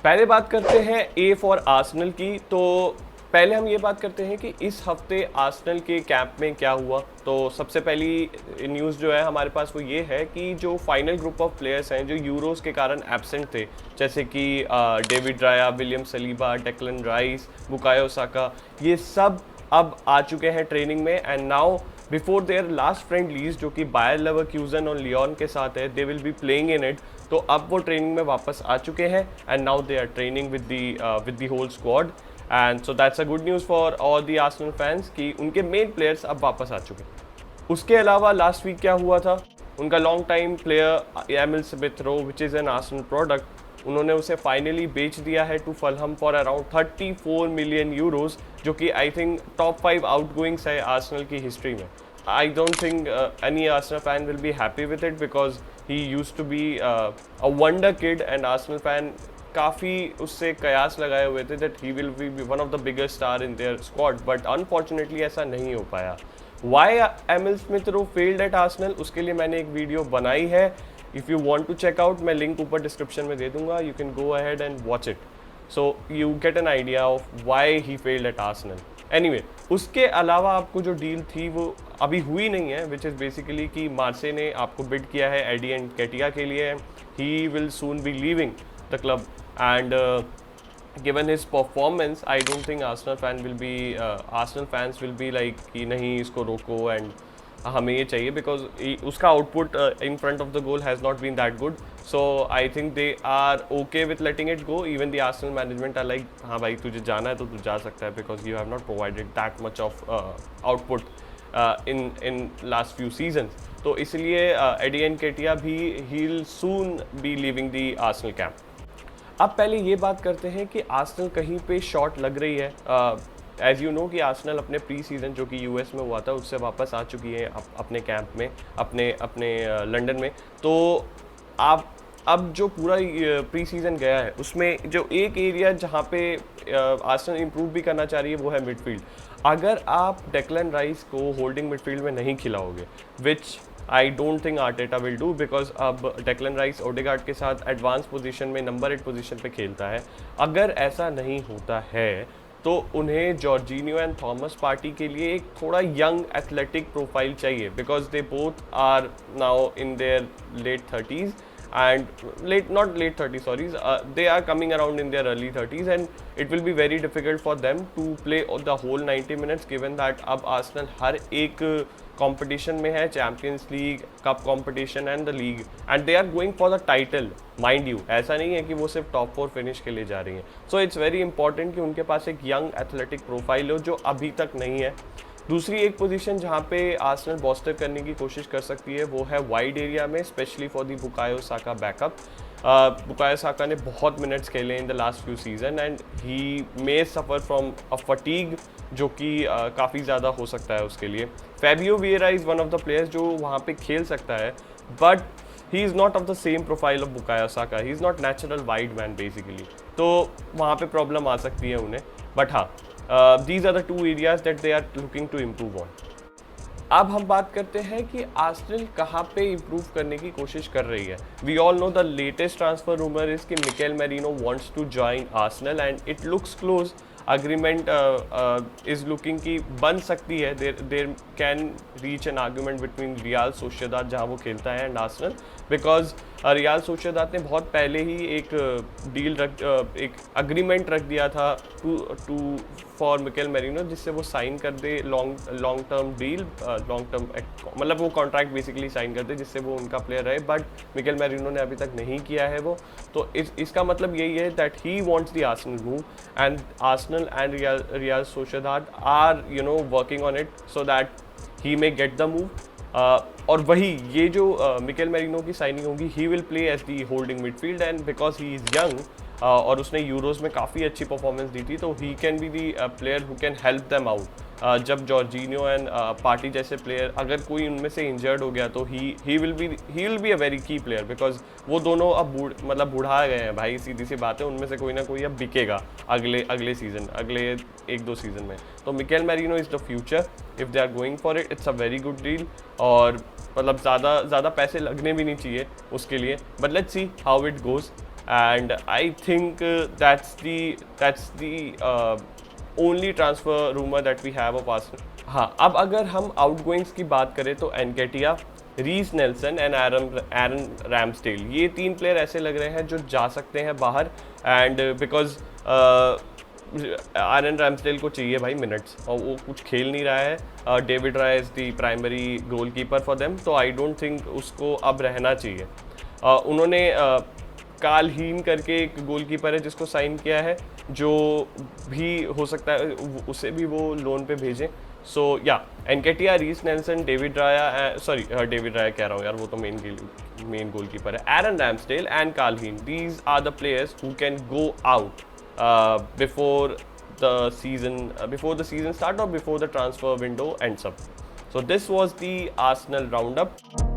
पहले बात करते हैं ए फॉर आर्सेनल की। तो पहले हम ये बात करते हैं कि इस हफ्ते आर्सेनल के कैंप में क्या हुआ। तो सबसे पहली न्यूज़ जो है हमारे पास वो ये है कि जो फाइनल ग्रुप ऑफ प्लेयर्स हैं जो यूरोस के कारण एब्सेंट थे, जैसे कि David Raya, William Saliba, Declan Rice, Bukayo Saka, ये सब अब आ चुके हैं ट्रेनिंग में। And now before their last friendlies जो कि बायर लेवरक्यूजन और लियोन के साथ है, they will be playing in it. तो अब वो ट्रेनिंग में वापस आ चुके हैं and now they are training with the whole squad. And so that's a good news for all the Arsenal fans कि उनके मेन प्लेयर्स अब वापस आ चुके हैं। उसके अलावा लास्ट वीक क्या हुआ था, उनका long time player Emile Smith Rowe which is an Arsenal product, उन्होंने उसे फाइनली बेच दिया है to Fulham for around 34 million euros, जो कि आई थिंक टॉप 5 आउटगोइंग्स है आर्सेनल की हिस्ट्री में। I don't think any Arsenal fan will be happy with it because he used to be a wonder kid and Arsenal fan काफ़ी उससे कयास लगाए हुए थे that he will be one of the biggest star in their squad, but unfortunately ऐसा नहीं हो पाया। Why Emil Smith Rowe failed at Arsenal, उसके लिए मैंने एक वीडियो बनाई है। If you want to check out, मैं लिंक ऊपर डिस्क्रिप्शन में दे दूंगा, you can go ahead and watch it, so you get an idea of why he failed at Arsenal। Anyway, उसके अलावा आपको जो डील थी वो अभी हुई नहीं है, विच इज़ बेसिकली कि मार्से ने आपको बिड किया है एडी एनकेटिया के लिए। He will soon be leaving the club and given his performance I don't think Arsenal fans will be like कि नहीं इसको रोको एंड हमें ये चाहिए, बिकॉज उसका output in front of the goal has not been that good. So I think they are okay with letting it go. Even the Arsenal management are like हाँ भाई तुझे जाना है तो तू जा सकता है, because you have not provided that much of output in last few seasons। तो इसलिए एडी एनकेटिया भी he'll soon be leaving the Arsenal camp। अब पहले ये बात करते हैं कि आर्सेनल कहीं पे शॉट लग रही है। एज यू नो कि आर्सेनल अपने प्री सीज़न जो कि यूएस में हुआ था उससे वापस आ चुकी है अपने कैंप में, अपने लंदन में। तो आप अब जो पूरा प्री सीज़न गया है उसमें जो एक एरिया जहाँ पे आर्सेनल इंप्रूव भी करना चाह रही है वो है मिडफील्ड। अगर आप डेक्लन राइस को होल्डिंग मिडफील्ड में नहीं खिलाओगे, which I don't think Arteta will do, because अब डेक्लन राइस ओडेगार्ड के साथ एडवांस पोजीशन में नंबर 8 पोजीशन पे खेलता है। अगर ऐसा नहीं होता है तो उन्हें जॉर्जिनियो एंड थॉमस पार्टी के लिए एक थोड़ा यंग एथलेटिक प्रोफाइल चाहिए, because they both are now in their late 30s and not late 30s, sorry, they are coming around in their early 30s and it will be very difficult for them to play the whole 90 minutes given that अब Arsenal हर एक competition में है, Champions League, cup competition and the league, and they are going for the title. Mind you ऐसा नहीं है कि वो सिर्फ टॉप 4 फिनिश के लिए जा रही हैं। सो इट्स वेरी इंपॉर्टेंट कि उनके पास एक यंग एथलेटिक प्रोफाइल हो जो अभी तक नहीं है। दूसरी एक पोजीशन जहाँ पे आर्सेनल बॉस्टर करने की कोशिश कर सकती है वो है वाइड एरिया में, specially for the Bukayo Saka backup. Bukayo Saka ने बहुत मिनट्स खेले in the last few season and he may suffer from a fatigue जो कि काफ़ी ज़्यादा हो सकता है उसके लिए। Fabio Vieira is one of the players जो वहाँ पे खेल सकता है, but he is not of the same profile of Bukayo Saka, he is not natural wide man basically, तो वहाँ पे प्रॉब्लम आ सकती है उन्हें। बट हाँ, these are the two areas that they are looking to improve on। अब हम बात करते हैं कि आर्सेनल कहाँ पे इम्प्रूव करने की कोशिश कर रही है। We all know the latest transfer rumour is कि Mikel Merino wants to join Arsenal and it looks close. Agreement is looking की बन सकती है, there can reach an argument between Real Sociedad जहाँ वो खेलता है and Arsenal, because Real Sociedad ने बहुत पहले ही एक एक अग्रीमेंट रख दिया था टू फॉर मिकेल मैरिनो, जिससे वो साइन कर दे long term deal, long term मतलब वो कॉन्ट्रैक्ट बेसिकली साइन कर दे जिससे वो उनका प्लेयर रहे, बट मिकेल मैरिनो ने अभी तक नहीं किया है वो। तो इसका मतलब यही है that he wants the Arsenal move and Arsenal and Real Sociedad are working on it so that he may get the move. और वही ये जो मिकेल मैरिनो की साइनिंग होगी, he will play as the holding midfield and because he is young और उसने euros में काफ़ी अच्छी परफॉर्मेंस दी थी, तो he can be the player who can help them out. जब जॉर्जिनियो एंड पार्टी जैसे प्लेयर अगर कोई उनमें से इंजर्ड हो गया तो he will be a very की प्लेयर, बिकॉज वो दोनों अब बूढ़ा गए हैं भाई, सीधी सी बात है, उनमें से कोई ना कोई अब बिकेगा अगले सीज़न, अगले 1-2 सीज़न में। तो Mikel Merino is the future, if they are going for it, it's a very good deal, और मतलब ज़्यादा पैसे लगने भी नहीं चाहिए उसके लिए, but let's see how it goes. and I think that's the only transfer rumor that we have of Arsenal. हाँ, अब अगर हम आउटगोइंग्स की बात करें तो Nketiah, Reiss Nelson and Aaron Ramsdale, ये 3 प्लेयर ऐसे लग रहे हैं जो जा सकते हैं बाहर, एंड बिकॉज एरन रैम्सडेल को चाहिए भाई मिनट्स और वो कुछ खेल नहीं रहा है। David Raya is the primary goalkeeper for them, तो आई डोंट थिंक उसको अब रहना चाहिए। उन्होंने कार्ल हीन करके एक गोलकीपर है जिसको साइन किया है, जो भी हो सकता है उसे भी वो लोन पे भेजें। सो या एनकेटिया, रीस नेल्सन, डेविड राया कह रहा हूँ यार, वो तो मेन गोलकीपर है, Aaron Ramsdale and Karl Hein, these are the players who can go out before the season start or before the transfer window ends up. So this was the Arsenal roundup.